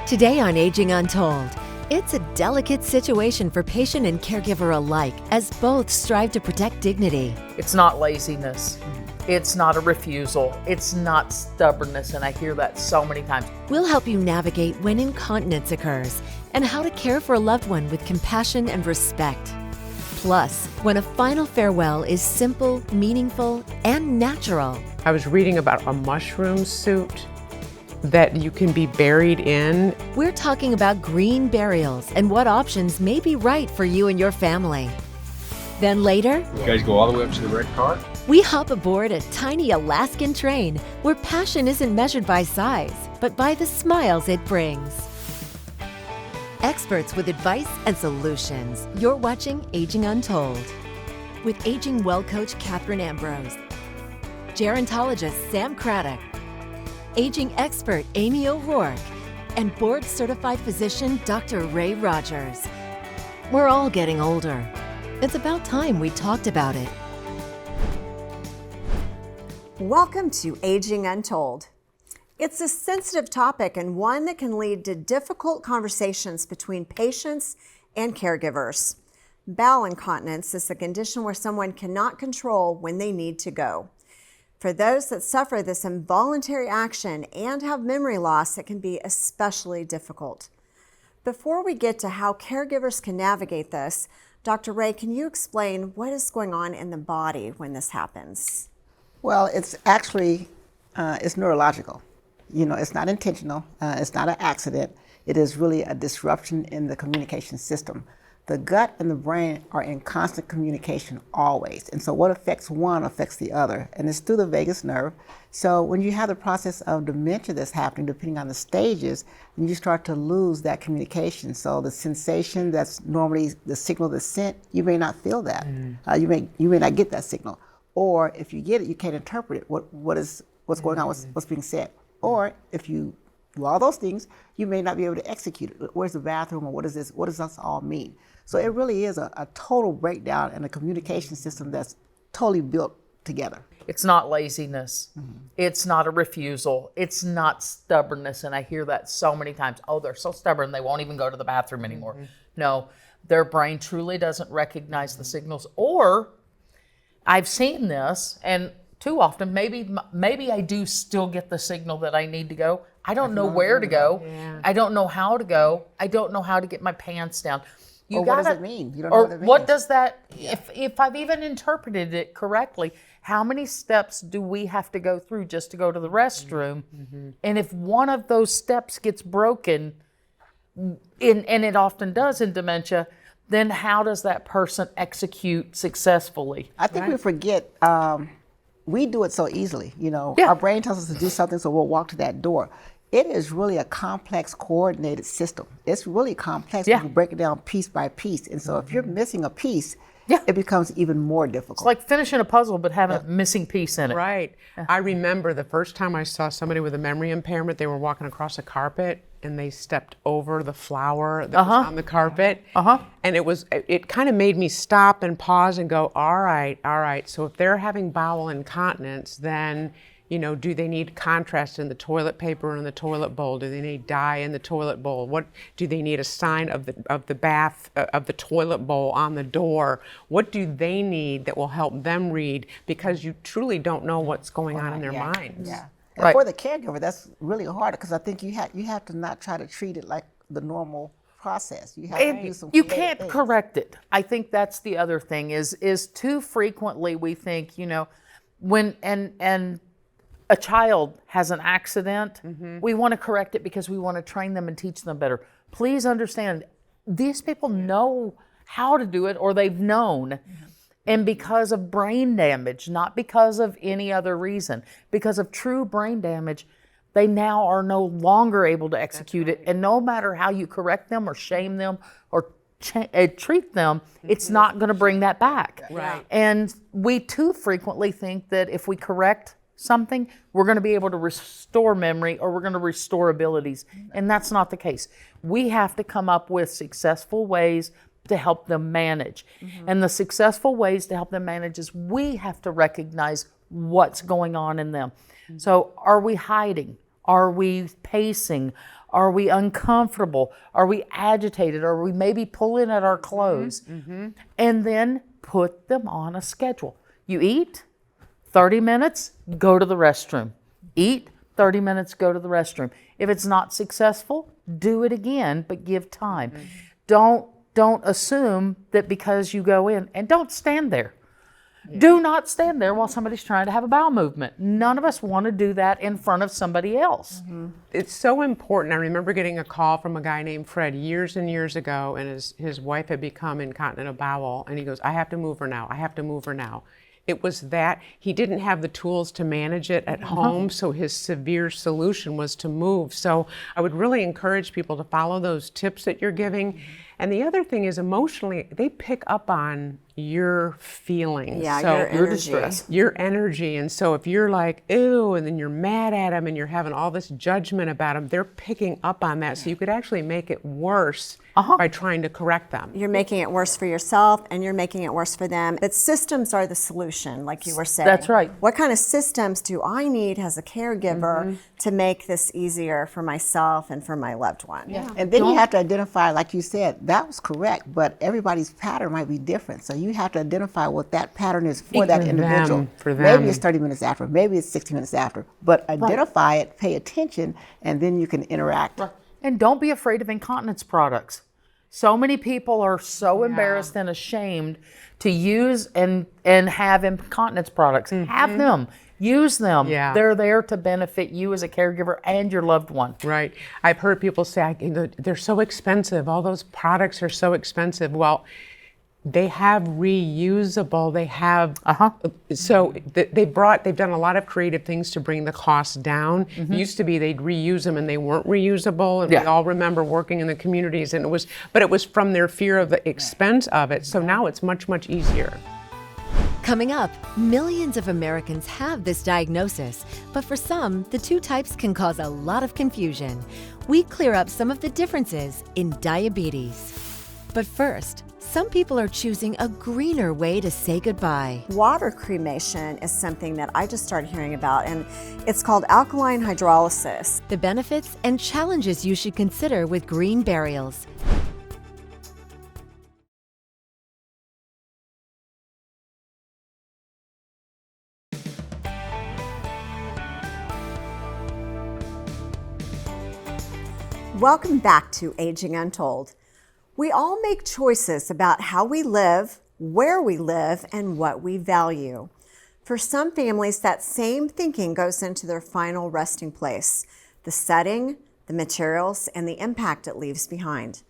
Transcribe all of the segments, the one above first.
Today on Aging Untold, it's a delicate situation for patient and caregiver alike as both strive to protect dignity. It's not laziness. It's not a refusal. It's not stubbornness, and I hear that so many times. We'll help you navigate when incontinence occurs and how to care for a loved one with compassion and respect. Plus, when a final farewell is simple, meaningful, and natural. I was reading about a mushroom suit that you can be buried in. We're talking about green burials and what options may be right for you and your family. Then later, you guys go all the way up to the red car? We hop aboard a tiny Alaskan train where passion isn't measured by size, but by the smiles it brings. Experts with advice and solutions. You're watching Aging Untold with Aging Well Coach Catherine Ambrose, gerontologist Sam Craddock, aging expert Amy O'Rourke, and board-certified physician Dr. Ray Rogers. We're all getting older. It's about time we talked about it. Welcome to Aging Untold. It's a sensitive topic and one that can lead to difficult conversations between patients and caregivers. Bowel incontinence is a condition where someone cannot control when they need to go. For those that suffer this involuntary action and have memory loss, it can be especially difficult. Before we get to how caregivers can navigate this, Dr. Ray, can you explain what is going on in the body when this happens? Well, it's actually, it's neurological. You know, it's not intentional, it's not an accident. It is really a disruption in the communication system. The gut and the brain are in constant communication always. And so what affects one affects the other. And it's through the vagus nerve. So when you have the process of dementia that's happening, depending on the stages, then you start to lose that communication. So the sensation that's normally the signal that's sent, you may not feel that. You may not get that signal. Or if you get it, you can't interpret it. What's going on, what's being said. Or if you do all those things, you may not be able to execute it. Where's the bathroom, or what is this? What does this all mean? So it really is a total breakdown in a communication system that's totally built together. It's not laziness. It's not a refusal. It's not stubbornness, and I hear that so many times. Oh, they're so stubborn, they won't even go to the bathroom anymore. No, their brain truly doesn't recognize the signals. Or I've seen this, and too often, maybe I do still get the signal that I need to go. I don't know where to go. Yeah. I don't know how to go. I don't know how to get my pants down. What does it mean? You don't know what it means. What does that, if I've even interpreted it correctly, how many steps do we have to go through just to go to the restroom? And if one of those steps gets broken, and it often does in dementia, then how does that person execute successfully? I think we forget, we do it so easily. You know, Yeah. Our brain tells us to do something, so we'll walk to that door. It is really a complex, coordinated system. It's really complex when you break it down piece by piece. And so if you're missing a piece, it becomes even more difficult. It's like finishing a puzzle but having a missing piece in it. Right. I remember the first time I saw somebody with a memory impairment, they were walking across a carpet and they stepped over the flower that was on the carpet. And it kind of made me stop and pause and go, all right. So if they're having bowel incontinence, then you know, do they need contrast in the toilet paper and in the toilet bowl? Do they need dye in the toilet bowl? What do they need a sign of the bath of the toilet bowl on the door? What do they need that will help them read? Because you truly don't know what's going on in their minds. Yeah. And for the caregiver, that's really hard because I think you have to not try to treat it like the normal process. You have to do some. You can't correct it. I think that's the other thing is too frequently we think, you know, when and a child has an accident, we want to correct it because we want to train them and teach them better. Please understand, these people know how to do it, or they've known. And because of brain damage, not because of any other reason, because of true brain damage, they now are no longer able to execute it. And no matter how you correct them or shame them or treat them, it's not going to bring that back. Right. And we too frequently think that if we correct something, we're going to be able to restore memory or we're going to restore abilities. And that's not the case. We have to come up with successful ways to help them manage. And the successful ways to help them manage is we have to recognize what's going on in them. So are we hiding? Are we pacing? Are we uncomfortable? Are we agitated? Are we maybe pulling at our clothes? And then put them on a schedule. You eat, 30 minutes, go to the restroom. Eat, 30 minutes, go to the restroom. If it's not successful, do it again, but give time. Don't assume that because you go in, and don't stand there. Do not stand there while somebody's trying to have a bowel movement. None of us want to do that in front of somebody else. It's so important. I remember getting a call from a guy named Fred years and years ago, and his wife had become incontinent of bowel, and he goes, I have to move her now. I have to move her now. It was that he didn't have the tools to manage it at home, so his severe solution was to move. So I would really encourage people to follow those tips that you're giving. And the other thing is, emotionally, they pick up on your feelings. Yeah, so your energy. Your energy. And so if you're like, ew, and then you're mad at them and you're having all this judgment about them, they're picking up on that. So you could actually make it worse by trying to correct them. You're making it worse for yourself, and you're making it worse for them. But systems are the solution, like you were saying. That's right. What kind of systems do I need as a caregiver to make this easier for myself and for my loved one? And then you have to identify, like you said, that was correct, but everybody's pattern might be different. So you have to identify what that pattern is for that individual. For them. Maybe it's 30 minutes after, maybe it's 60 minutes after, but identify it, pay attention, and then you can interact. And don't be afraid of incontinence products. So many people are so embarrassed and ashamed to use and have incontinence products. Have them. Use them. Yeah. They're there to benefit you as a caregiver and your loved one. Right. I've heard people say, they're so expensive. All those products are so expensive. Well, they have reusable, they have, so they've done a lot of creative things to bring the cost down. It used to be they'd reuse them and they weren't reusable, and we all remember working in the communities, and it was from their fear of the expense of it, so now it's much, much easier. Coming up, millions of Americans have this diagnosis, but for some, the two types can cause a lot of confusion. We clear up some of the differences in diabetes. But first, some people are choosing a greener way to say goodbye. Water cremation is something that I just started hearing about, and it's called alkaline hydrolysis. The benefits and challenges you should consider with green burials. Welcome back to Aging Untold. We all make choices about how we live, where we live, and what we value. For some families, that same thinking goes into their final resting place, the setting, the materials, and the impact it leaves behind.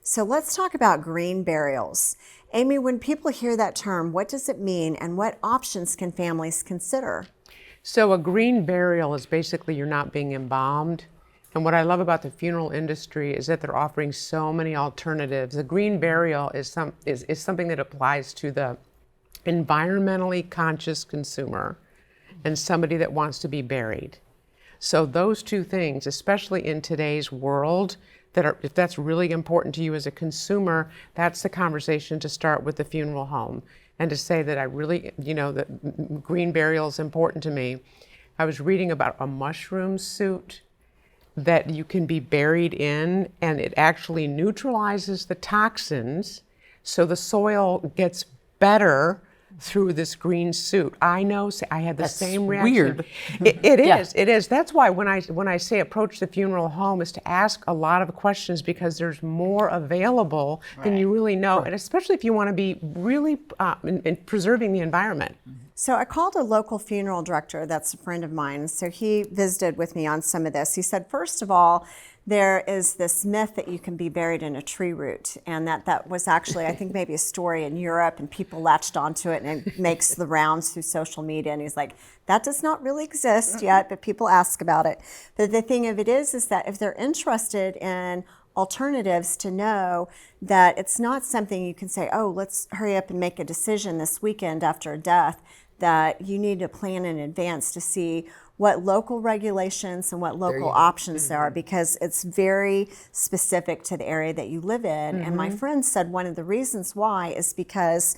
So let's talk about green burials. Amy, when people hear that term, what does it mean, and what options can families consider? So a green burial is basically you're not being embalmed. And what I love about the funeral industry is that they're offering so many alternatives. A green burial is something that applies to the environmentally conscious consumer and somebody that wants to be buried. So those two things, especially in today's world, if that's really important to you as a consumer, that's the conversation to start with the funeral home. And to say that I really, that green burial is important to me. I was reading about a mushroom suit that you can be buried in, and it actually neutralizes the toxins, so the soil gets better through this green suit. I know, I had the same reaction. Weird. It is. That's why when I say approach the funeral home is to ask a lot of questions, because there's more available than you really know, and especially if you want to be really in preserving the environment. So I called a local funeral director that's a friend of mine. So he visited with me on some of this. He said, first of all, there is this myth that you can be buried in a tree root, and that was actually, I think, maybe a story in Europe, and people latched onto it, and it makes the rounds through social media. And he's like, that does not really exist yet, but people ask about it. But the thing of it is that if they're interested in alternatives, to know that it's not something you can say, oh, let's hurry up and make a decision this weekend after a death, that you need to plan in advance to see what local regulations and what local options there are, because it's very specific to the area that you live in. And my friend said one of the reasons why is because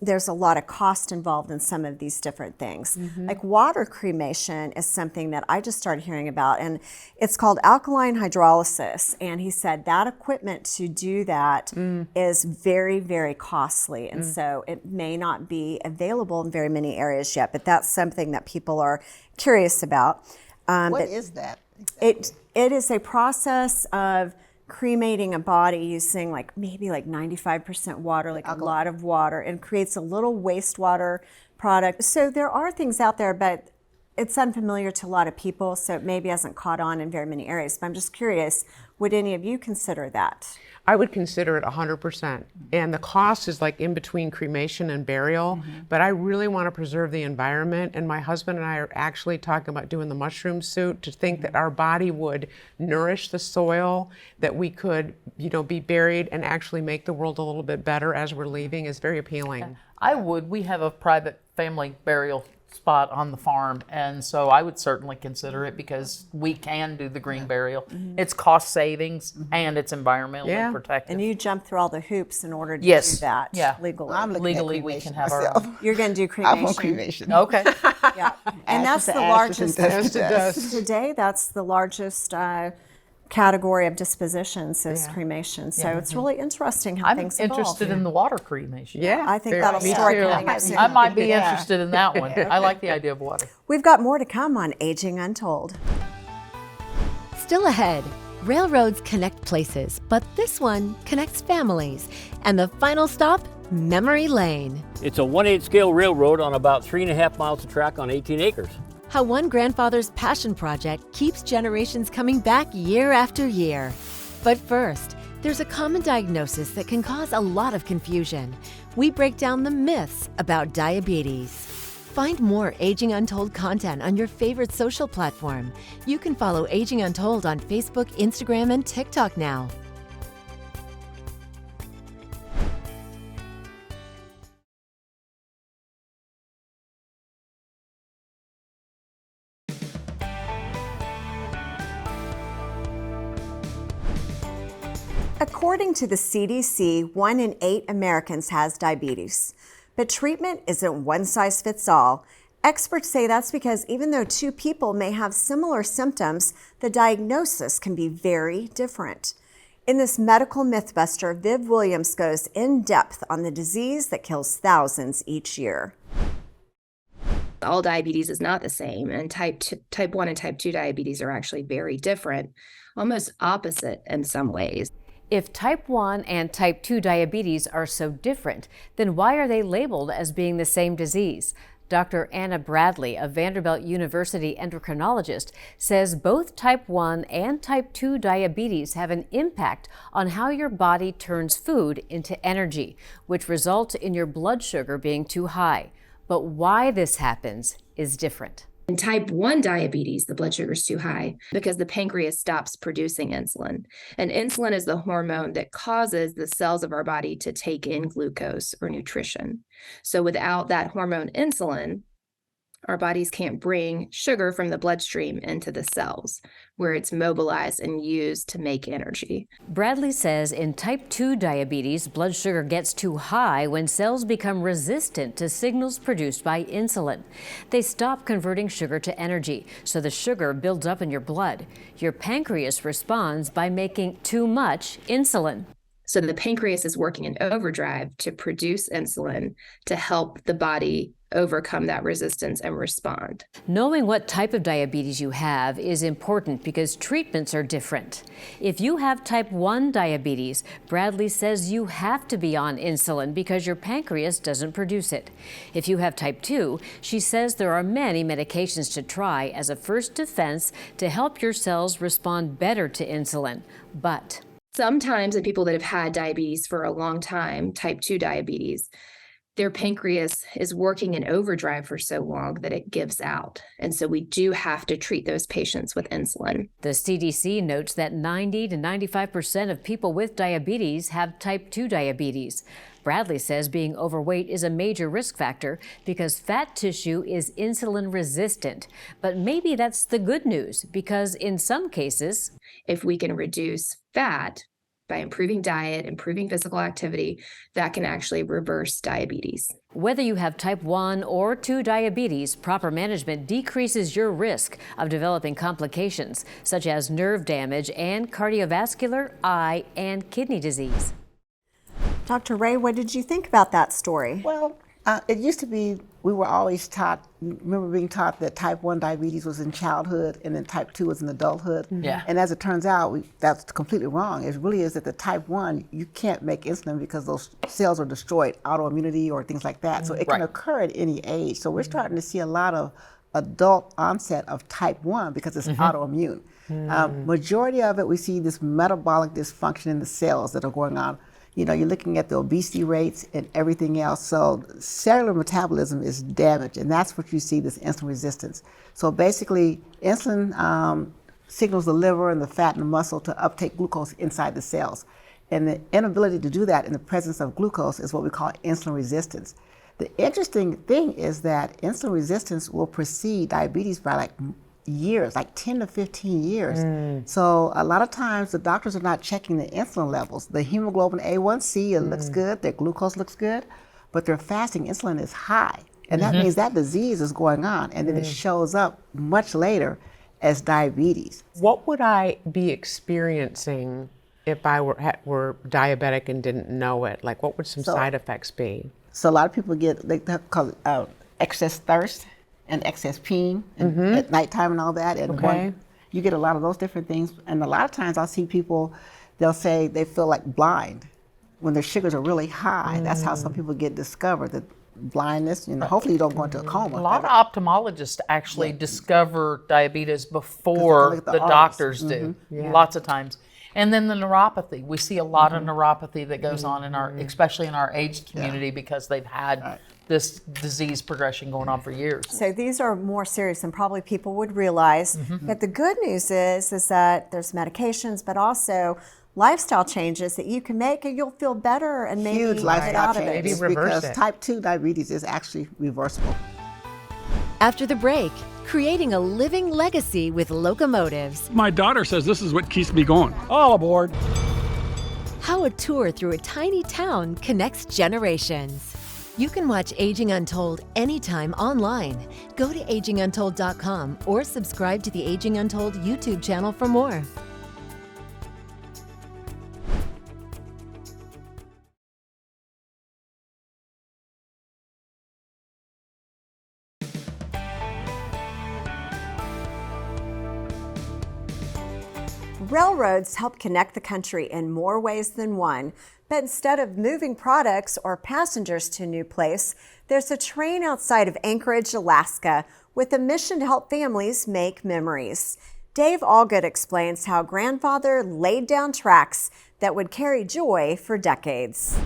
there's a lot of cost involved in some of these different things. Like water cremation is something that I just started hearing about, and it's called alkaline hydrolysis. And he said that equipment to do that is very, very costly. And so it may not be available in very many areas yet, but that's something that people are curious about. What is that? It is a process of cremating a body using maybe 95% water, a lot of water, and creates a little wastewater product. So there are things out there, but it's unfamiliar to a lot of people, so it maybe hasn't caught on in very many areas. But I'm just curious, would any of you consider that? I would consider it 100%. And the cost is like in between cremation and burial, but I really want to preserve the environment. And my husband and I are actually talking about doing the mushroom suit to think that our body would nourish the soil, that we could, be buried and actually make the world a little bit better as we're leaving is very appealing. We have a private family burial spot on the farm, and so I would certainly consider it because we can do the green burial. It's cost savings and it's environmentally protected. And you jump through all the hoops in order to do that legally. I'm looking Legally, at we cremation can have our myself. own. You're going to do cremation. I'm on cremation. Okay. Yeah. And that's the Ashes largest. and dust to dust. Today, that's the largest category of dispositions is cremation. So it's really interesting how I'm things evolve. interested in the water cremation. Yeah. I think very- that'll me start too. coming up soon. I might be interested in that one. I like the idea of water. We've got more to come on Aging Untold. Still ahead, railroads connect places, but this one connects families. And the final stop, Memory Lane. It's a 1/8 scale railroad on about 3.5 miles of track on 18 acres. How one grandfather's passion project keeps generations coming back year after year. But first, there's a common diagnosis that can cause a lot of confusion. We break down the myths about diabetes. Find more Aging Untold content on your favorite social platform. You can follow Aging Untold on Facebook, Instagram, and TikTok now. According to the CDC, 1 in 8 Americans has diabetes. But treatment isn't one size fits all. Experts say that's because even though 2 people may have similar symptoms, the diagnosis can be very different. In this medical mythbuster, Viv Williams goes in depth on the disease that kills thousands each year. All diabetes is not the same, and type 1 and type 2 diabetes are actually very different, almost opposite in some ways. If type 1 and type 2 diabetes are so different, then why are they labeled as being the same disease? Dr. Anna Bradley, a Vanderbilt University endocrinologist, says both type 1 and type 2 diabetes have an impact on how your body turns food into energy, which results in your blood sugar being too high. But why this happens is different. In type 1 diabetes, the blood sugar is too high because the pancreas stops producing insulin. And insulin is the hormone that causes the cells of our body to take in glucose or nutrition. So without that hormone insulin, our bodies can't bring sugar from the bloodstream into the cells, where it's mobilized and used to make energy. Bradley says in type 2 diabetes, blood sugar gets too high when cells become resistant to signals produced by insulin. They stop converting sugar to energy, so the sugar builds up in your blood. Your pancreas responds by making too much insulin. So the pancreas is working in overdrive to produce insulin to help the body overcome that resistance and respond. Knowing what type of diabetes you have is important because treatments are different. If you have type 1 diabetes, Bradley says you have to be on insulin because your pancreas doesn't produce it. If you have type 2, she says there are many medications to try as a first defense to help your cells respond better to insulin. But sometimes in people that have had diabetes for a long time, type 2 diabetes, their pancreas is working in overdrive for so long that it gives out. And so we do have to treat those patients with insulin. The CDC notes that 90 to 95% of people with diabetes have type 2 diabetes. Bradley says being overweight is a major risk factor because fat tissue is insulin resistant. But maybe that's the good news because in some cases, if we can reduce fat, by improving diet, improving physical activity, that can actually reverse diabetes. Whether you have type 1 or 2 diabetes, proper management decreases your risk of developing complications such as nerve damage and cardiovascular, eye, and kidney disease. Dr. Ray, what did you think about that story? Well, it used to be, we were always taught, remember being taught that type 1 diabetes was in childhood and then type 2 was in adulthood. Yeah. And as it turns out, that's completely wrong. It really is that the type 1, you can't make insulin because those cells are destroyed, autoimmunity or things like that. So it can occur at any age. So we're starting to see a lot of adult onset of type 1 because it's autoimmune. Majority of it, we see this metabolic dysfunction in the cells that are going on. You know, you're looking at the obesity rates and everything else. So cellular metabolism is damaged, and that's what you see, this insulin resistance. So basically, insulin signals the liver and the fat and the muscle to uptake glucose inside the cells. And the inability to do that in the presence of glucose is what we call insulin resistance. The interesting thing is that insulin resistance will precede diabetes by like years, like 10 to 15 years. So a lot of times the doctors are not checking the insulin levels. The hemoglobin A1C, it looks good, their glucose looks good, but their fasting insulin is high. And that means that disease is going on, and then it shows up much later as diabetes. What would I be experiencing if I were diabetic and didn't know it? Like, what would some side effects be? So a lot of people get, they call it excess thirst and excess peeing and at nighttime and all that. And you get a lot of those different things. And a lot of times I'll see people, they'll say they feel like blind when their sugars are really high. That's how some people get discovered, that blindness. You know, hopefully you don't go into a coma. A lot of ophthalmologists actually discover diabetes before the doctors do, lots of times. And then the neuropathy. We see a lot of neuropathy that goes on in our, especially in our aged community, because they've had this disease progression going on for years. So these are more serious than probably people would realize. But the good news is that there's medications, but also lifestyle changes that you can make, and you'll feel better and maybe Huge get lifestyle out of it. changes, Maybe reverse because it. type 2 diabetes is actually reversible. After the break, creating a living legacy with locomotives. My daughter says this is what keeps me going. All aboard. How a tour through a tiny town connects generations. You can watch Aging Untold anytime online. Go to aginguntold.com or subscribe to the Aging Untold YouTube channel for more. Railroads help connect the country in more ways than one, but instead of moving products or passengers to a new place, there's a train outside of Anchorage, Alaska, with a mission to help families make memories. Dave Allgood explains how grandfather laid down tracks that would carry joy for decades.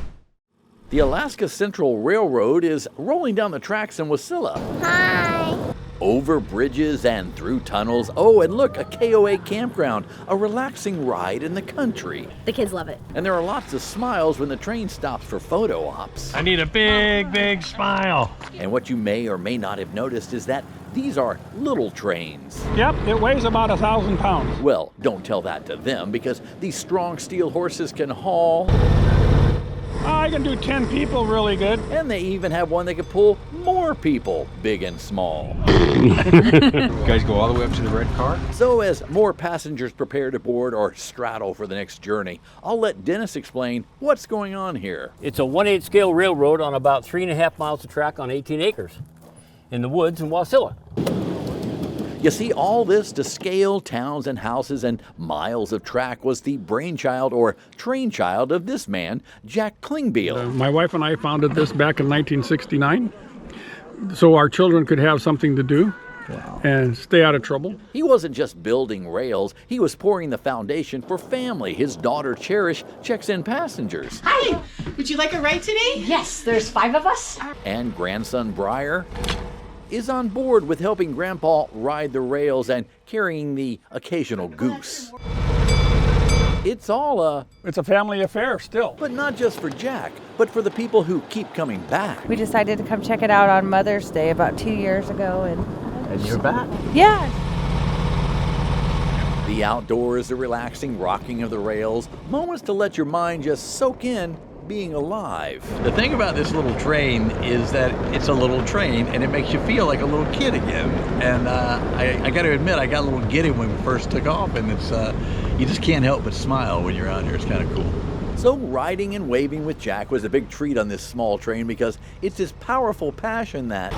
The Alaska Central Railroad is rolling down the tracks in Wasilla. Hi! Over bridges and through tunnels. Oh, and look, a KOA campground, a relaxing ride in the country. The kids love it. And there are lots of smiles when the train stops for photo ops. I need a big, big smile. And what you may or may not have noticed is that these are little trains. Yep, it weighs about 1,000 pounds. Well, don't tell that to them, because these strong steel horses can haul. I can do 10 people really good. And they even have one that can pull more people, big and small. You guys go all the way up to the red car? So as more passengers prepare to board or straddle for the next journey, I'll let Dennis explain what's going on here. It's a 1/8 scale railroad on about 3.5 miles of track on 18 acres in the woods in Wasilla. You see, all this to scale towns and houses and miles of track was the brainchild or train child of this man, Jack Klingbeil. My wife and I founded this back in 1969, so our children could have something to do and stay out of trouble. He wasn't just building rails, he was pouring the foundation for family. His daughter Cherish checks in passengers. Hi, would you like a ride today? Yes, there's 5 of us. And grandson Briar is on board with helping Grandpa ride the rails and carrying the occasional goose. It's all It's a family affair still. But not just for Jack, but for the people who keep coming back. We decided to come check it out on Mother's Day about 2 years ago. And you're back. Yeah. The outdoors, the relaxing rocking of the rails, moments to let your mind just soak in being alive. The thing about this little train is that it's a little train and it makes you feel like a little kid again. And I got to admit, I got a little giddy when we first took off, and it's you just can't help but smile when you're out here. It's kind of cool. So riding and waving with Jack was a big treat on this small train because it's his powerful passion that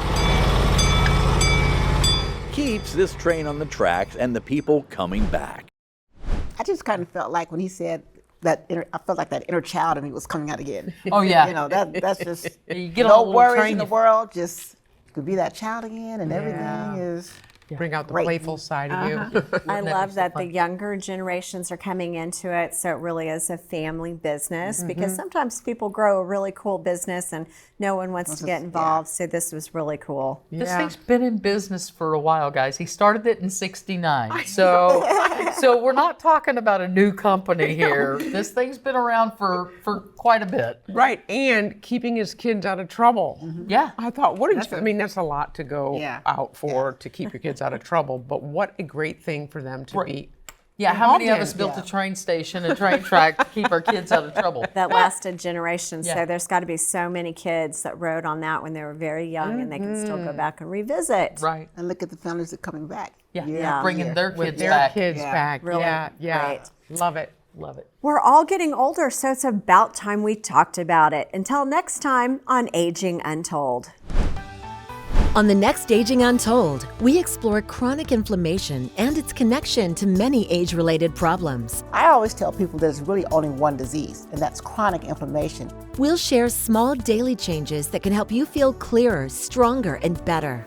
keeps this train on the tracks and the people coming back. I just kind of felt like when he said that, I felt like that inner child in me was coming out again. Oh, yeah. You know, that's just You get no on the worries train, in the world, just you could be that child again, and everything is Bring out the great. playful side of you. I love that the younger generations are coming into it, so it really is a family business because sometimes people grow a really cool business and no one wants to get involved, so this was really cool. This thing's been in business for a while, guys. He started it in '69, so we're not talking about a new company here. This thing's been around for quite a bit. Right, and keeping his kids out of trouble. Yeah. I thought, I mean, that's a lot to go out for, to keep your kids out of trouble, but what a great thing for them to be. Yeah, how many of involved us in. built a train station, a train track to keep our kids out of trouble? That lasted generations, Yeah. so there's got to be so many kids that rode on that when they were very young and they can still go back and revisit. Right. And look at the families that are coming back. Bringing their With kids their back. kids back. Really Yeah. great. Love it. Love it. We're all getting older, so it's about time we talked about it. Until next time on Aging Untold. On the next Aging Untold, we explore chronic inflammation and its connection to many age-related problems. I always tell people there's really only one disease, and that's chronic inflammation. We'll share small daily changes that can help you feel clearer, stronger, and better.